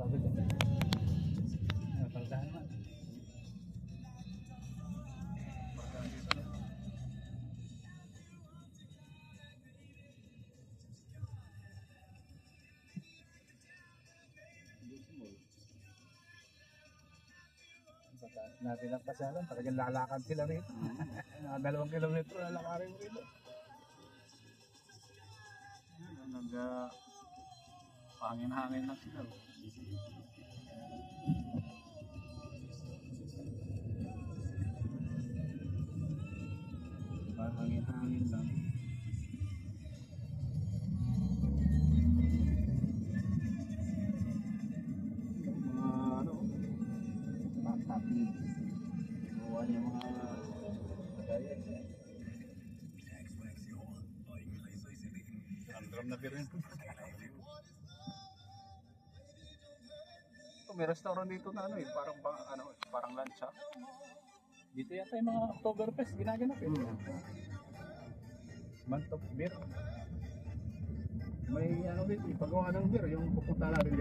Pagod eh. Pagdaan naman. Natin ang pasyalan, talagang lalakad sila rito. Mga 2 kilometro lalakarin mo rito. Pangin-hangin lang sila. Pangin-hangin lang. Mga ano, tapi. Buwan yung mga kagaya. Drum na rin. May restaurant dito na ano eh, parang lunch ha. Dito yata yung mga Oktoberfest ginaganap eh. Month of beer. May ano dito, ipagawa ng beer, yung pupunta natin